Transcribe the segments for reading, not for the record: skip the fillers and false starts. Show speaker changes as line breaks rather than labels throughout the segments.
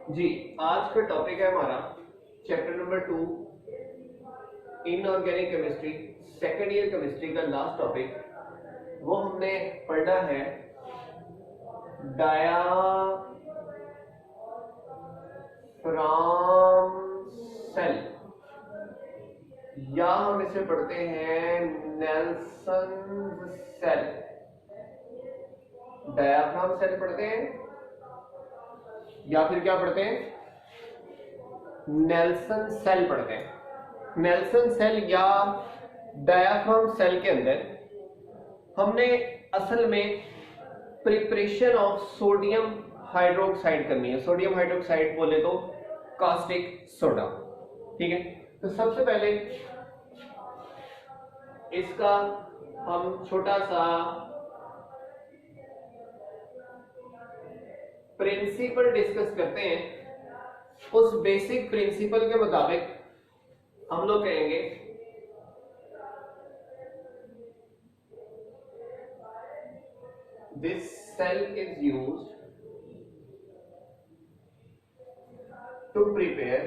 जी, आज का टॉपिक है हमारा chapter number 2 inorganic chemistry, second year chemistry का लास्ट टॉपिक। वो हमने पढ़ना है डायाफ्राम सेल, या हम इसे पढ़ते हैं नेल्सन सेल। डायाफ्राम सेल पढ़ते हैं या फिर क्या पढ़ते हैं, नेल्सन सेल पढ़ते हैं। नेल्सन सेल या डायाफ्राम सेल के अंदर हमने असल में प्रिपरेशन ऑफ सोडियम हाइड्रोक्साइड करनी है। सोडियम हाइड्रोक्साइड बोले तो कास्टिक सोडा, ठीक है। तो सबसे पहले इसका हम छोटा सा प्रिंसिपल डिस्कस करते हैं। उस बेसिक प्रिंसिपल के मुताबिक हम लोग कहेंगे this cell is used to prepare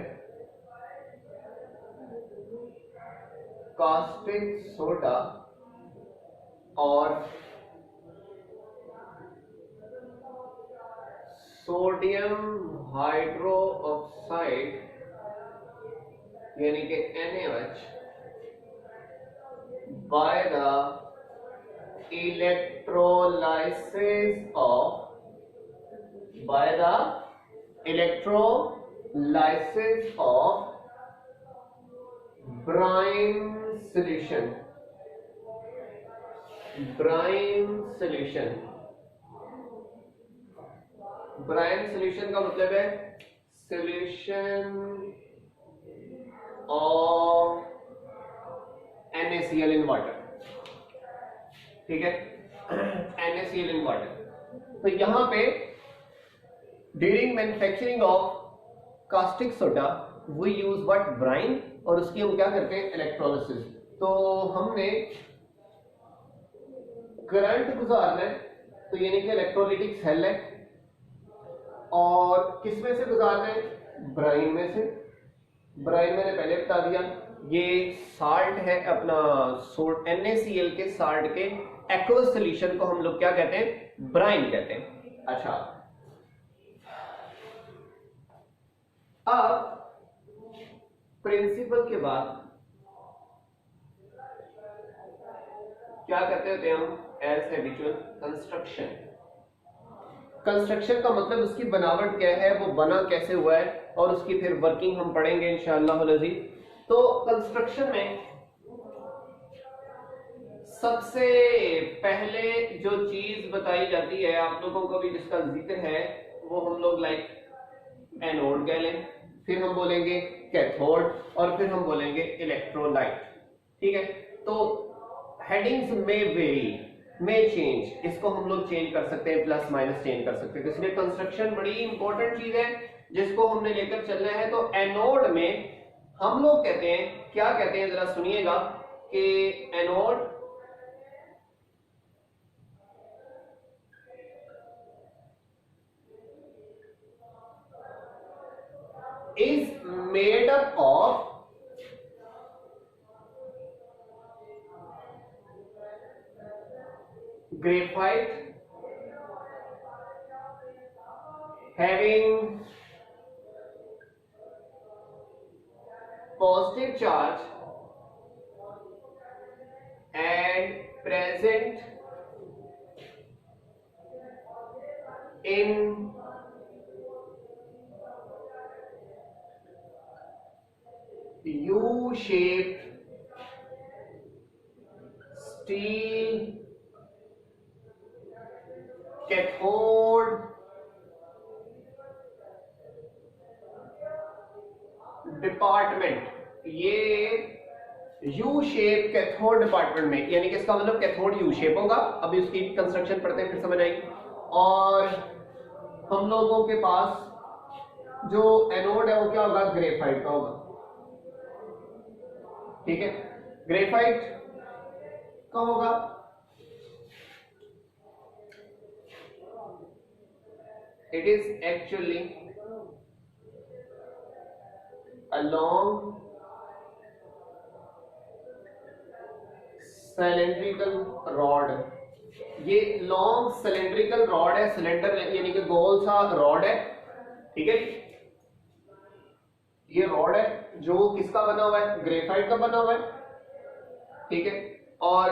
caustic soda और सोडियम हाइड्रोक्साइड यानी कि NaOH by the electrolysis of brine solution। Brine solution का मतलब है solution of NaCl in water, ठीक है। NaCl in water. तो यहां पे during manufacturing of caustic soda we use what, brine, और उसकी हम क्या करते हैं, इलेक्ट्रोलिसिस। तो हमने करंट गुजारना है, तो यानी कि इलेक्ट्रोलिटिक सेल है, और किस में से गुजारना है, ब्राइन में से। ब्राइन मैंने पहले बता दिया, ये साल्ट है अपना NaCl के साल्ट के एक्वस सॉल्यूशन को हम लोग क्या कहते हैं, ब्राइन कहते हैं। अच्छा, अब प्रिंसिपल के बाद क्या करते होते हैं हम, एज हैबिचुअल कंस्ट्रक्शन। कंस्ट्रक्शन का मतलब उसकी बनावट क्या है, वो बना कैसे हुआ है, और उसकी फिर वर्किंग हम पढ़ेंगे इंशाअल्लाह अज़ीज़। तो कंस्ट्रक्शन में सबसे पहले जो चीज बताई जाती है आप लोगों को भी, जिसका जिक्र है, वो हम लोग लाइक एनोड कह लें, फिर हम बोलेंगे कैथोड, और फिर हम बोलेंगे इलेक्ट्रोलाइट, ठीक है। तो हेडिंग्स में वेरी, में चेंज, इसको हम लोग चेंज कर सकते हैं, प्लस माइनस चेंज कर सकते हैं। तो इसलिए कंस्ट्रक्शन बड़ी इंपॉर्टेंट चीज है जिसको हमने लेकर चलना है। तो एनोड में हम लोग कहते हैं, क्या कहते हैं जरा सुनिएगा, कि anode is made up of graphite having positive charge and present in U-shaped steel cathode department. ये यू शेप कैथोड डिपार्टमेंट में, यानी कि इसका मतलब कैथोड यू शेप होगा। अभी उसकी कंस्ट्रक्शन पढ़ते हैं, फिर समझ आएगी। और हम लोगों के पास जो एनोड है वो क्या होगा, ग्रेफाइट का होगा, ठीक है। ग्रेफाइट का होगा, it is actually along cylindrical rod। ये लॉन्ग सिलेंड्रिकल रॉड है, सिलेंडर यानी कि गोल सा रॉड है, ठीक है। ये रॉड है जो किसका बना हुआ है, ग्रेफाइट का बना हुआ है, ठीक है। और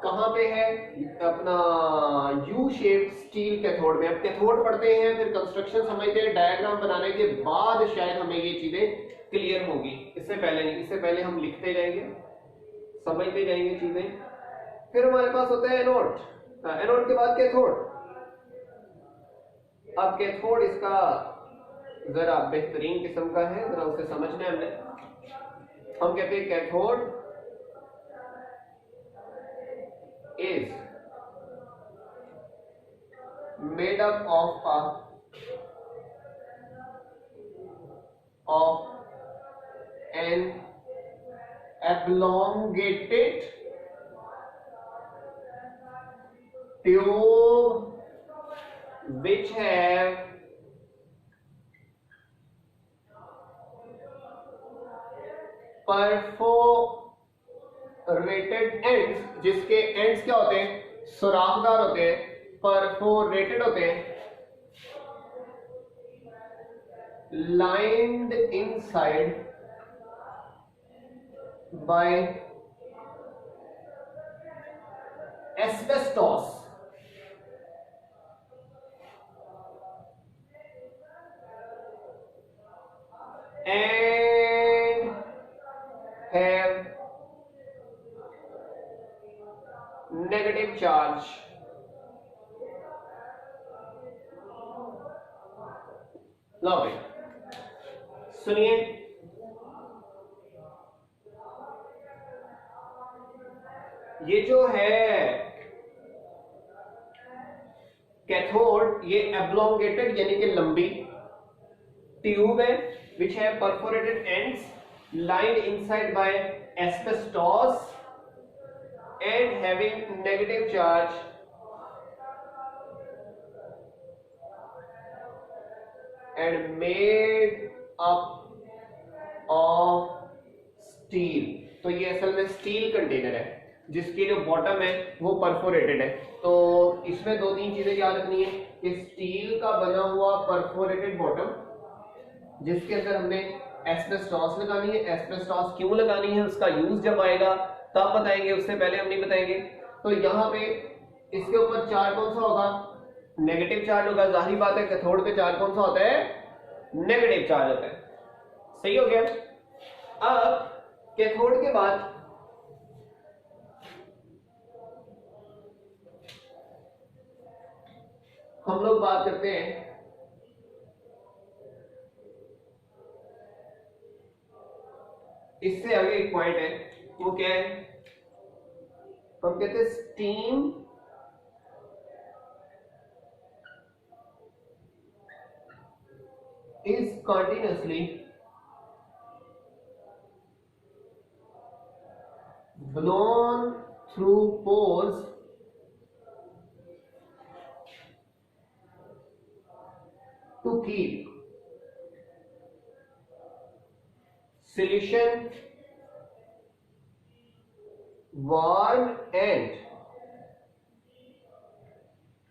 कहां पे है, अपना यू शेप स्टील कैथोड में। अब कैथोड पढ़ते हैं, फिर कंस्ट्रक्शन समझते हैं, डायग्राम बनाने के बाद शायद हमें ये चीजें क्लियर होगी, इससे पहले नहीं। इससे पहले हम लिखते जाएंगे, समझते जाएंगे चीजें। फिर हमारे पास होता है एनोड, एनोड के बाद कैथोड। अब कैथोड इसका जरा बेहतरीन किस्म का है, जरा उसे समझना है हमने। हम कहते हैं cathode is made up of an elongated tube which have perforated ends, जिसके ends क्या होते हैं, सुराखदार होते हैं, परफोरेटेड होते हैं, lined inside by asbestos and have negative charge। लो भाई सुनिए, ये जो है कैथोड, ये एब्लोंगेटेड यानी कि लंबी ट्यूब है, विच है perforated ends lined inside by asbestos and having negative charge and made up of steel। तो ये असल में स्टील कंटेनर है जिसकी जो बॉटम है वो परफोरेटेड है। तो इसमें दो तीन चीजें याद रखनी है कि स्टील का बना हुआ परफोरेटेड बॉटम जिसके अंदर हमने एस्बेस्टॉस लगानी है। एस्बेस्टॉस क्यों लगानी है, उसका यूज जब आएगा तब बताएंगे, उससे पहले हम नहीं बताएंगे। तो यहाँ पे इसके ऊपर चार्ज कौन सा होगा, नेगेटिव चार्ज होगा। जाहिर बात है कैथोड पे चार्ज कौन सा होता है, नेगेटिव चार्ज होता है। सही हो गया। अब कैथोड के बाद हम लोग बात करते हैं इससे आगे एक पॉइंट है, वो क्या है, हम कहते हैं steam is continuously blown through pores to keep solution warm and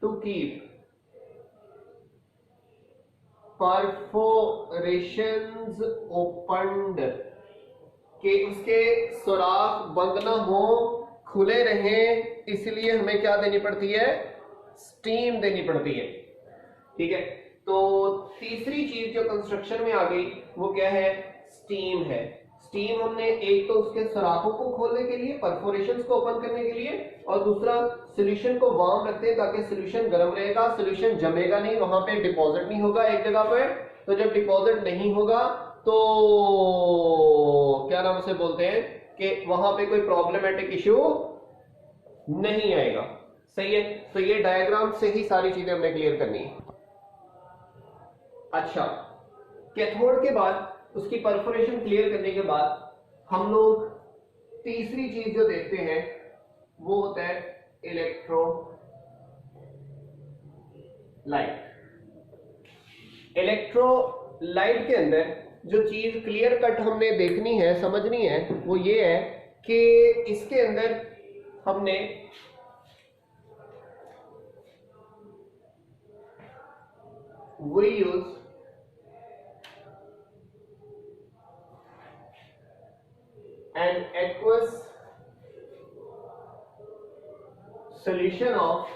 to keep perforations opened, कि उसके सुराख बंद ना हो, खुले रहें, इसलिए हमें क्या देनी पड़ती है, स्टीम देनी पड़ती है। ठीक है। तो तीसरी चीज जो कंस्ट्रक्शन में आ गई वो क्या है, स्टीम है। स्टीम हमने एक तो उसके सुराखों को खोलने के लिए, परफोरेशंस को ओपन करने के लिए, और दूसरा सॉल्यूशन को वार्म रखते हैं ताकि सॉल्यूशन गर्म रहेगा, सॉल्यूशन जमेगा नहीं, वहां पे डिपॉजिट नहीं होगा एक जगह पे। तो जब डिपॉजिट नहीं होगा तो क्या नाम उसे बोलते हैं कि वहां पे कोई प्रॉब्लमेटिक इश्यू नहीं आएगा। सही है। तो ये डायग्राम से ही सारी चीजें हमने क्लियर करनी है। अच्छा, कैथोड के बाद उसकी परफोरेशन क्लियर करने के बाद हम लोग तीसरी चीज जो देखते हैं वो होता है इलेक्ट्रोलाइट। इलेक्ट्रोलाइट के अंदर जो चीज क्लियर कट हमने देखनी है, समझनी है, वो ये है कि इसके अंदर हमने we use an aqueous solution of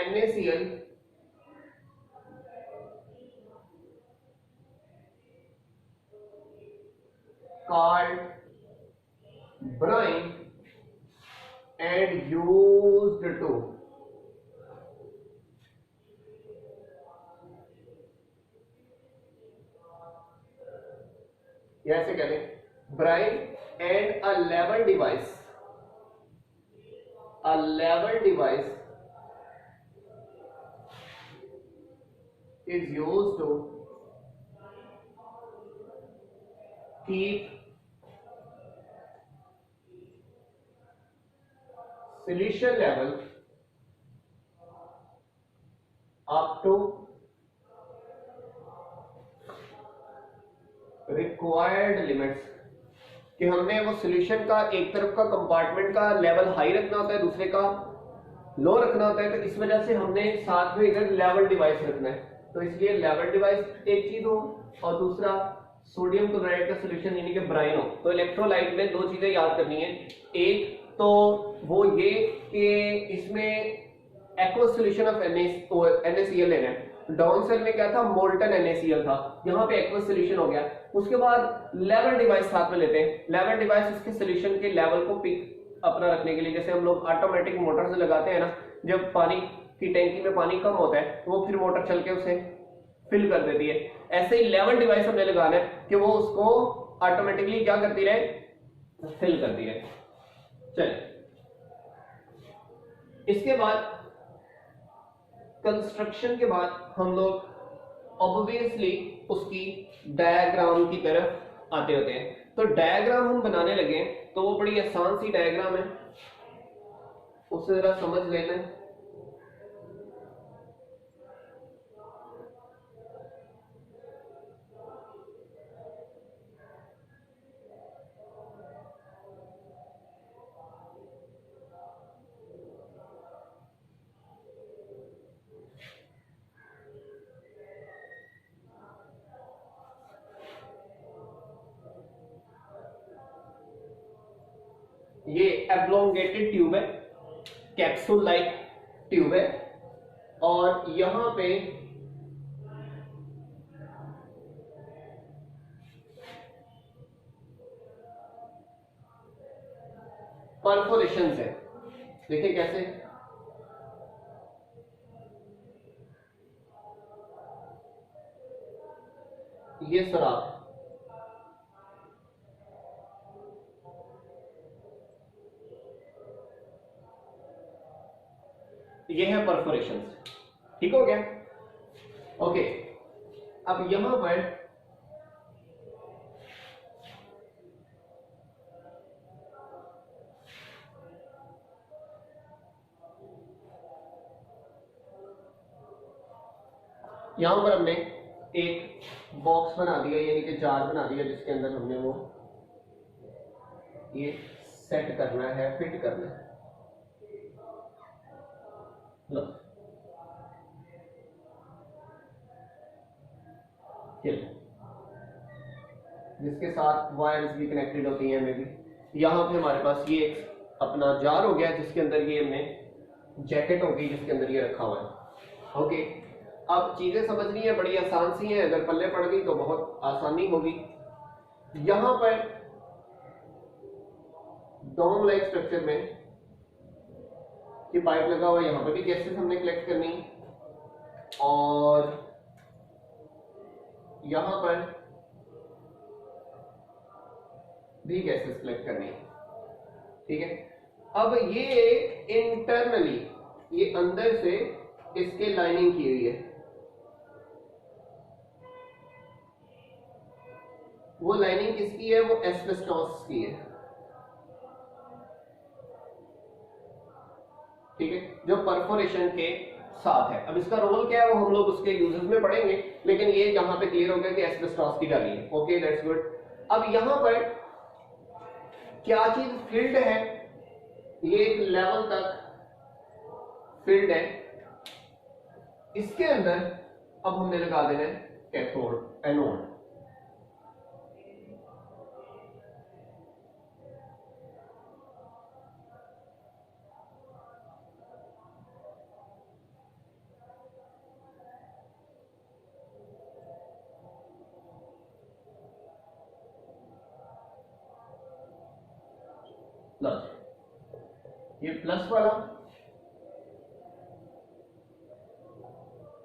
NaCl called brine and used to ऐसे कहते हैं brine and a level device is used to keep solution level up to required limits, कि हमने वो सॉल्यूशन का एक तरफ का कंपार्टमेंट का लेवल हाई रखना होता है, दूसरे का लो रखना होता है, तो इस वजह से हमने साथ में इधर लेवल डिवाइस रखना है। तो इसलिए लेवल डिवाइस एक चीज हो और दूसरा सोडियम क्लोराइड का सॉल्यूशन यानी कि ब्राइन हो। तो इलेक्ट्रोलाइट में दो चीजें याद करनी है, एक तो वो ये कि इसमें एक्वस सॉल्यूशन ऑफ NaCl लेना है। डाउन सेल में क्या था, मोल्टन NaCl था, यहाँ पे एक्वस सॉल्यूशन हो गया। उसके बाद लेवल डिवाइस साथ में लेते हैं। लेवल डिवाइस उसके सॉल्यूशन के लेवल को पिक अपना रखने के लिए, जैसे हम लोग ऑटोमेटिक मोटर से लगाते हैं ना, जब पानी की टैंकी में पानी कम होता है तो वो फिर मोटर चल के उसे फिल कर देती है। ऐसे ही लेवल डिवाइस हमने लगाना है कि वो उसको ऑटोमेटिकली क्या करती रहे, फिल करती रहे। चलिए, इसके बाद कंस्ट्रक्शन के बाद हम लोग ऑब्वियसली उसकी डायग्राम की तरफ आते होते हैं। तो डायग्राम हम बनाने लगे तो वो बड़ी आसान सी डायग्राम है, उसे जरा समझ लेना है। ये एब्लोंगेटेड ट्यूब है, कैप्सूल लाइक ट्यूब है, और यहां पे परफोरेशंस है। देखिए कैसे, ये सुराख, ये है परफोरेशंस। ठीक हो गया, ओके। अब यहां पर हमने एक बॉक्स बना दिया, यानी कि जार बना दिया, जिसके अंदर हमने वो ये सेट करना है, फिट करना है। लो, जिसके साथ वायर्स भी कनेक्टेड होती हैं। मे भी यहाँ पे हमारे पास ये एक अपना जार हो गया, जिसके अंदर ये हमने जैकेट होगी, जिसके अंदर ये रखा हुआ है। ओके, अब चीजें समझनी है, बड़ी आसान सी है, अगर पल्ले पड़ गई तो बहुत आसानी होगी। यहां पर डोम लाइक स्ट्रक्चर में कि पाइप लगा हुआ है, यहाँ पर भी गैसेस हमने कलेक्ट करनी, और यहां पर भी गैसेस कलेक्ट करनी। ठीक है, अब ये इंटरनली, ये अंदर से इसके लाइनिंग की हुई है, वो लाइनिंग किसकी है, वो एस्बेस्टॉस की है। ठीक है, जो परफोरेशन के साथ है। अब इसका रोल क्या है वो हम लोग उसके यूजेस में पढ़ेंगे, लेकिन ये यहाँ पे क्लियर हो गया कि एस्बेस्टॉस की डाली है। Okay, that's good. अब यहाँ पर क्या चीज फिल्ड है, ये एक लेवल तक फिल्ड है, इसके अंदर अब हमने लगा देना है कैथोड एनोड। प्लस, ये प्लस वाला,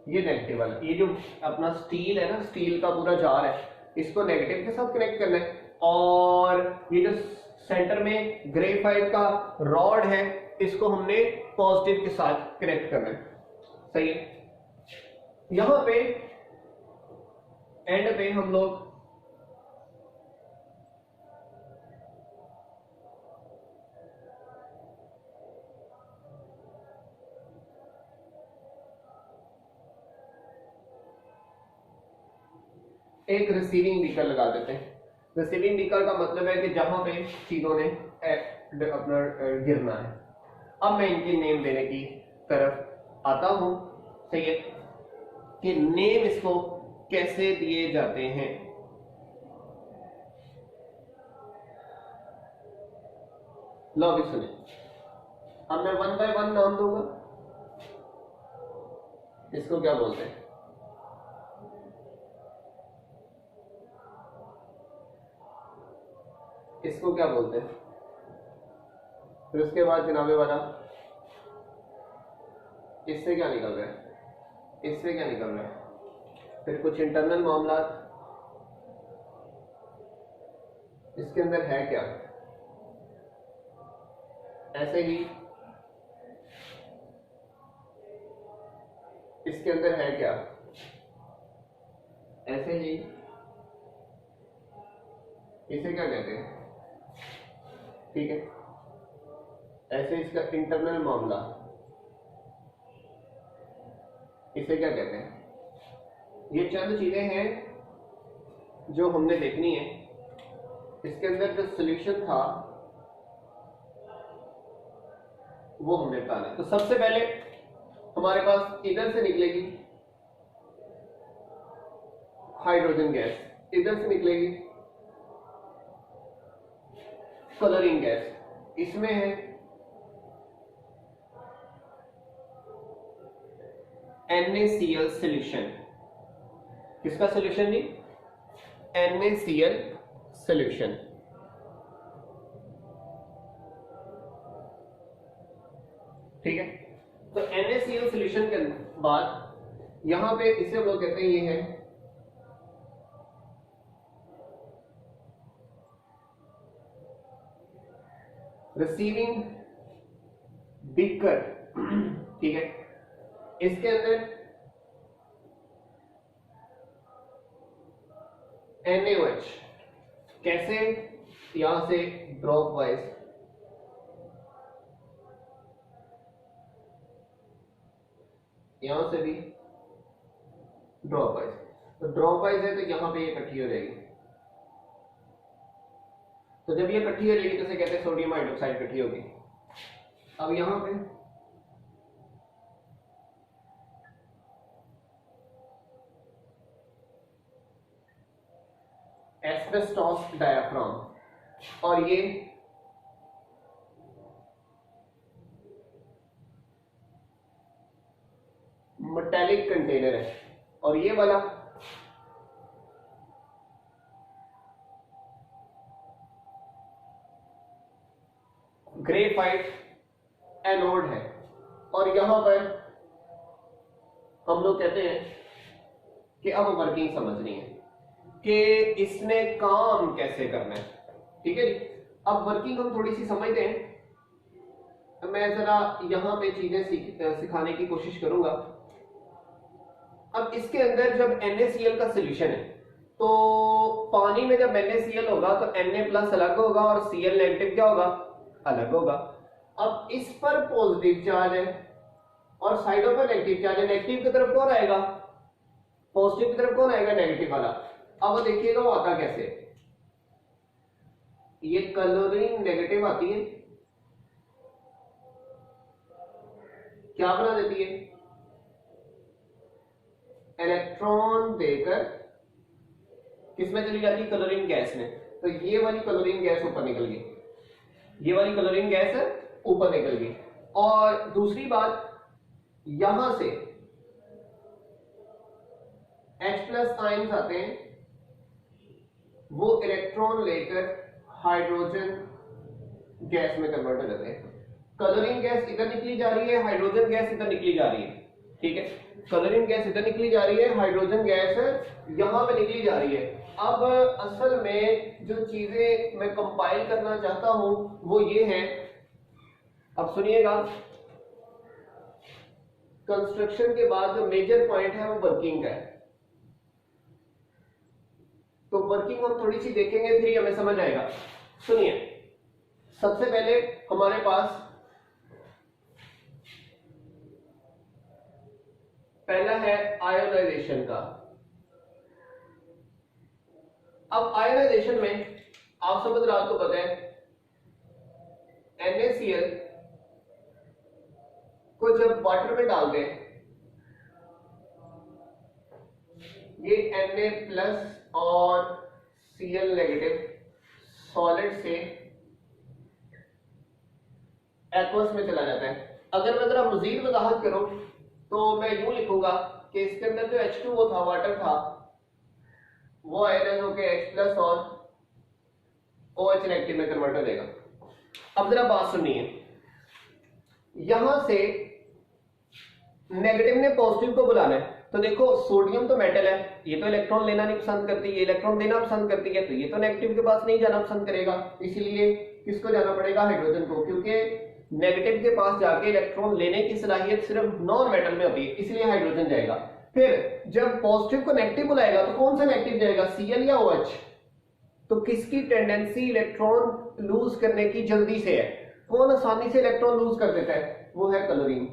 ये नेगेटिव वाला। ये जो अपना स्टील है ना, स्टील का पूरा जार है, इसको नेगेटिव के साथ कनेक्ट करना है, और ये जो सेंटर में ग्रेफाइट का रॉड है इसको हमने पॉजिटिव के साथ कनेक्ट करना है। सही है। यहां पे एंड पे हम लोग एक रिसीविंग बीकर लगा देते हैं। रिसीविंग बीकर का मतलब है कि जहां पे चीजों ने अपना गिरना है। अब मैं इनके नेम देने की तरफ आता हूं। सही है, कि नेम इसको कैसे दिए जाते हैं। लो भी सुने, अब मैं 1 बाय 1 नाम दूंगा। इसको क्या बोलते हैं? इसको क्या बोलते हैं? फिर उसके बाद जनाबे वाला, इससे क्या निकल रहा है, इससे क्या निकल रहा है? फिर कुछ इंटरनल मामला, इसके अंदर है क्या? ऐसे ही इसके अंदर है क्या? ऐसे ही इसे क्या कहते हैं? ठीक है, ऐसे इसका इंटरनल मामला, इसे क्या कहते हैं? ये चंद चीजें हैं जो हमने देखनी है। इसके अंदर जो सॉल्यूशन था वो हमने बताना है। तो सबसे पहले हमारे पास इधर से निकलेगी हाइड्रोजन गैस, इधर से निकलेगी कलरिंग गैस, इसमें है NaCl सॉल्यूशन। किसका सॉल्यूशन जी? NaCl solution. ठीक है, तो NaCl सॉल्यूशन के बाद यहां पे इसे हम लोग कहते हैं, ये है रिसीविंग बीकर। ठीक है, इसके अंदर NaOH कैसे, यहां से ड्रॉप वाइज, यहां से भी ड्रॉप वाइज। तो ड्रॉप वाइज है तो यहां पे ये इकट्ठी हो जाएगी। तो जब ये इकट्ठी हो जाएगी तो इसे कहते हैं सोडियम हाइड्रोक्साइड इकट्ठी होगी। अब यहां पे एस्बेस्टॉस डायाफ्राम, और ये मेटालिक कंटेनर है, और ये वाला ग्रेफाइट एनोड है। और यहां पर हम लोग कहते हैं कि अब वर्किंग समझनी है कि इसने काम कैसे करना है। ठीक है जी, अब वर्किंग हम थोड़ी सी समझते हैं। मैं जरा यहां पे चीजें सिखाने की कोशिश करूंगा। अब इसके अंदर जब NaCl का सॉल्यूशन है, तो पानी में जब NaCl होगा तो Na+ अलग होगा और Cl नेगेटिव क्या होगा, अलग होगा। अब इस पर पॉजिटिव चार्ज है और side of A negative charge, negative की तरफ कौन आएगा, पॉजिटिव की तरफ कौन आएगा, नेगेटिव वाला। अब देखिएगा वो आता कैसे, ये क्लोरीन नेगेटिव आती है, क्या बना देती है, इलेक्ट्रॉन देकर किसमें चली जाती है, क्लोरीन गैस में। तो ये वाली क्लोरीन गैस ऊपर निकल गई, ये वाली क्लोरीन गैस ऊपर निकल गई। और दूसरी बात, यहां से H+ आयंस आते हैं, वो इलेक्ट्रॉन लेकर हाइड्रोजन गैस में कन्वर्ट हो जाते हैं। क्लोरीन गैस इधर निकली जा रही है, हाइड्रोजन गैस इधर निकली जा रही है, ठीक है, क्लोरीन गैस इधर निकली जा रही है, हाइड्रोजन गैस यहां पे निकली जा रही है। अब असल में जो चीजें मैं कंपाइल करना चाहता हूं वो ये है, अब सुनिएगा, कंस्ट्रक्शन के बाद जो मेजर पॉइंट है वो वर्किंग का है। तो वर्किंग हम थोड़ी सी देखेंगे, फिर हमें समझ आएगा। सुनिए, सबसे पहले हमारे पास पहला है आयोनाइजेशन का। अब आयोनाइजेशन में आप समझ रहे, आपको पता है NaCl को जब वाटर में डालते हैं, ये Na+ और Cl नेगेटिव सॉलिड से एक्वस में चला जाता है। अगर मैं जरा मजीद वजाहत करूं तो मैं यूं लिखूंगा कि इसके अंदर जो H2O था, वाटर था, वो आयरन होके H+ और OH नेगेटिव में कन्वर्ट हो जाएगा। अब जरा बात सुनिए, यहां से नेगेटिव ने पॉजिटिव को बुलाना है, तो देखो सोडियम तो मेटल है, ये तो इलेक्ट्रॉन लेना नहीं पसंद करती, ये इलेक्ट्रॉन देना पसंद करती है, तो ये तो नेगेटिव के पास नहीं जाना पसंद करेगा, इसलिए किसको जाना पड़ेगा, हाइड्रोजन को, क्योंकि नेगेटिव के पास जाके इलेक्ट्रॉन लेने की सलाहियत सिर्फ नॉन मेटल में होती है, इसलिए हाइड्रोजन जाएगा। फिर जब पॉजिटिव को नेगेटिव बुलाएगा तो कौन सा नेगेटिव जाएगा, Cl या OH। तो किसकी टेंडेंसी इलेक्ट्रॉन लूज करने की जल्दी से है, कौन आसानी से इलेक्ट्रॉन लूज कर देता है, वो है क्लोरीन।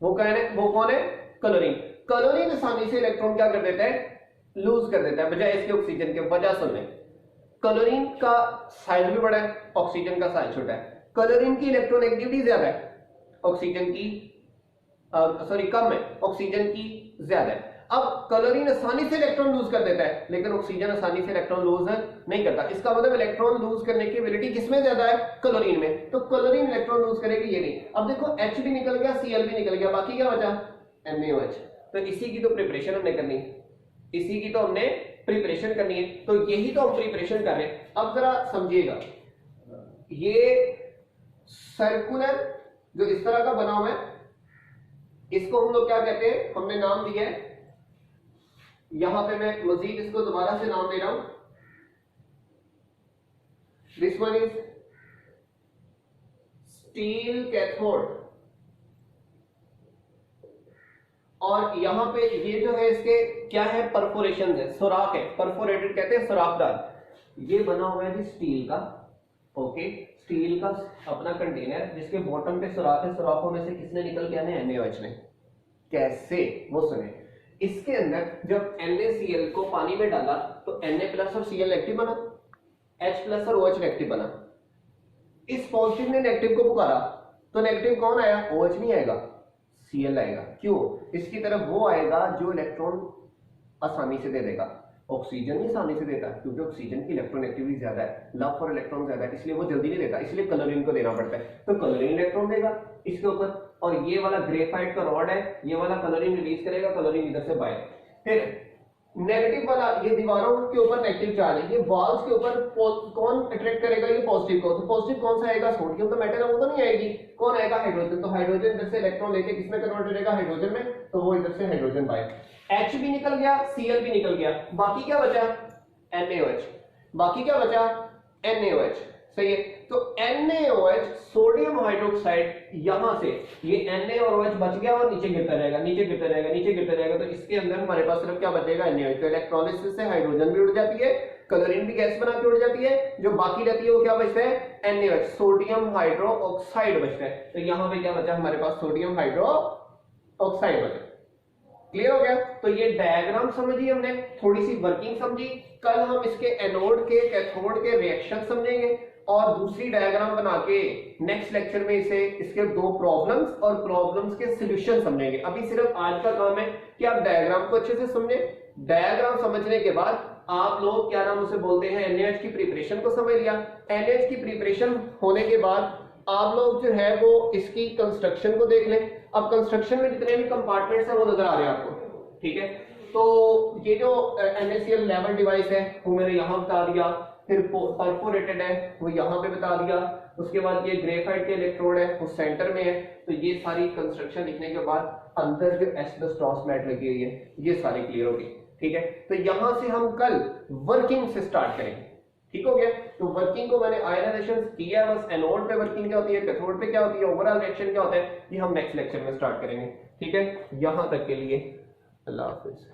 वो कौन है, क्लोरीन। क्लोरीन आसानी से इलेक्ट्रॉन क्या कर देता है, लूज कर देता है, बजाय इसके ऑक्सीजन के। वजह सुन लें, क्लोरीन का साइज भी बड़ा है, ऑक्सीजन का साइज छोटा है। क्लोरीन की इलेक्ट्रोनेगेटिविटी ज्यादा है, ऑक्सीजन की कम है, ऑक्सीजन की ज्यादा है। अब क्लोरीन आसानी से इलेक्ट्रॉन लूज कर देता है, लेकिन ऑक्सीजन आसानी से इलेक्ट्रॉन लूज नहीं करता। इसका मतलब इलेक्ट्रॉन लूज करने की एबिलिटी किसमें ज्यादा है, क्लोरीन में। तो क्लोरीन इलेक्ट्रॉन लूज करेगी, ये नहीं। अब देखो H भी निकल गया, Cl भी निकल गया, बाकी क्या बचा, NaOH। तो इसी की तो प्रिपरेशन हमने करनी है, इसी की तो हमने प्रिपरेशन करनी है, तो यही तो हम प्रिपरेशन कर रहे हैं। अब जरा समझिएगा, ये सर्कुलर जो इस तरह का बना हुआ है, इसको हम लोग क्या कहते हैं, हमने नाम दिया है, यहां पे मैं मजीद इसको दोबारा से नाम दे रहा हूं, this one is steel cathode, और यहां पे ये जो है इसके क्या है, परफोरेशन है, सुराख है, परफोरेटेड कहते हैं, सुराखदार। ये बना हुआ है जी स्टील का, ओके, स्टील का अपना कंटेनर जिसके बॉटम पे सुराख है, सुराखों में से किसने निकल के आने, NaOH ने। कैसे, वो सुने, इसके अंदर जब NaCl को पानी में डाला तो Na+ और Cl नेगेटिव बना, H+ और OH नेगेटिव बना। इस पॉजिटिव ने नेगेटिव को पुकारा तो नेगेटिव कौन आया, OH नहीं आएगा, Cl आएगा। क्यों, इसकी तरफ वो आएगा जो इलेक्ट्रॉन आसानी से दे देगा। ऑक्सीजन नहीं आसानी से देता, क्योंकि ऑक्सीजन की इलेक्ट्रोनेगेटिविटी ज्यादा है, लव फॉर इलेक्ट्रॉन ज्यादा है, इसलिए वो जल्दी नहीं देता, इसलिए क्लोरीन को देना पड़ता है। तो क्लोरीन इलेक्ट्रॉन देगा इसके ऊपर, और ये वाला ग्रेफाइट का रॉड है, ये वाला क्लोरीन रिलीज करेगा, क्लोरीन इधर से बाहर। फिर नेगेटिव वाला, ये दीवारों के ऊपर नेगेटिव चार्ज है, ये वॉल्स के ऊपर कौन अट्रैक्ट करेगा, ये पॉजिटिव को। तो पॉजिटिव कौन सा आएगा, सोडियम तो मेटल है, वो तो नहीं आएगी, कौन आएगा, हाइड्रोजन। तो हाइड्रोजन इधर से इलेक्ट्रॉन लेके किसमें कन्वर्ट हो जाएगा, हाइड्रोजन में, तो वो इधर से हाइड्रोजन बाय। H भी निकल गया, Cl भी निकल गया, बाकी क्या बचा, NaOH। बाकी क्या बचा, NaOH, सही है। तो NaOH सोडियम हाइड्रोक्साइड, यहां से ये Na और OH बच गया और नीचे गिरता रहेगा, नीचे गिरता रहेगा, नीचे गिरता रहेगा। तो इसके अंदर हमारे पास सिर्फ क्या बचेगा, NaOH। तो इलेक्ट्रोलिसिस से हाइड्रोजन भी उड़ जाती है क्लोरीन भी गैस बना के उड़ जाती है, जो बाकी रहती है वो क्या बचता है, NaOH, सोडियम हाइड्रो ऑक्साइड बचता है। तो यहाँ पे क्या बचा हमारे पास, सोडियम हाइड्रो ऑक्साइड बचा। क्लियर हो गया। तो ये डायग्राम समझी हमने, थोड़ी सी वर्किंग समझी। कल हम इसके एनोड के कैथोड के रिएक्शन समझेंगे और दूसरी डायग्राम बना के नेक्स्ट लेक्चर में इसे इसके दो प्रॉब्लम्स और प्रॉब्लम्स के सॉल्यूशन समझेंगे। अभी सिर्फ आज का काम है कि आप डायग्राम को अच्छे से समझें। डायग्राम समझने के बाद आप लोग क्या नाम उसे बोलते हैं, NaOH की प्रिपरेशन को समझ लिया। NaOH की प्रिपरेशन होने के बाद आप लोग जो है वो इसकी कंस्ट्रक्शन को देख लें। अब कंस्ट्रक्शन में जितने भी कंपार्टमेंट्स हैं वो नजर आ रहे हैं आपको, ठीक है। तो ये जो NaCl लेवल डिवाइस है वो मैंने यहाँ बता दिया, फिर परफोरेटेड है वो यहाँ पे बता दिया, उसके बाद ये ग्रेफाइट के इलेक्ट्रोड है वो सेंटर में है। तो ये सारी कंस्ट्रक्शन लिखने के बाद अंदर जो एस्बेस्टॉस मैट लगी हुई है ये सारी क्लियर होगी, ठीक है। तो यहां से हम कल वर्किंग से स्टार्ट करेंगे, ठीक हो गया। तो वर्किंग को मैंने आयनाइजेशन किया, बस एनोड पे वर्किंग क्या होती है, कैथोड पे क्या होती है, ओवरऑल रिएक्शन क्या होता है, ये हम नेक्स्ट लेक्चर में स्टार्ट करेंगे, ठीक है। यहां तक के लिए अल्लाह हाफिज।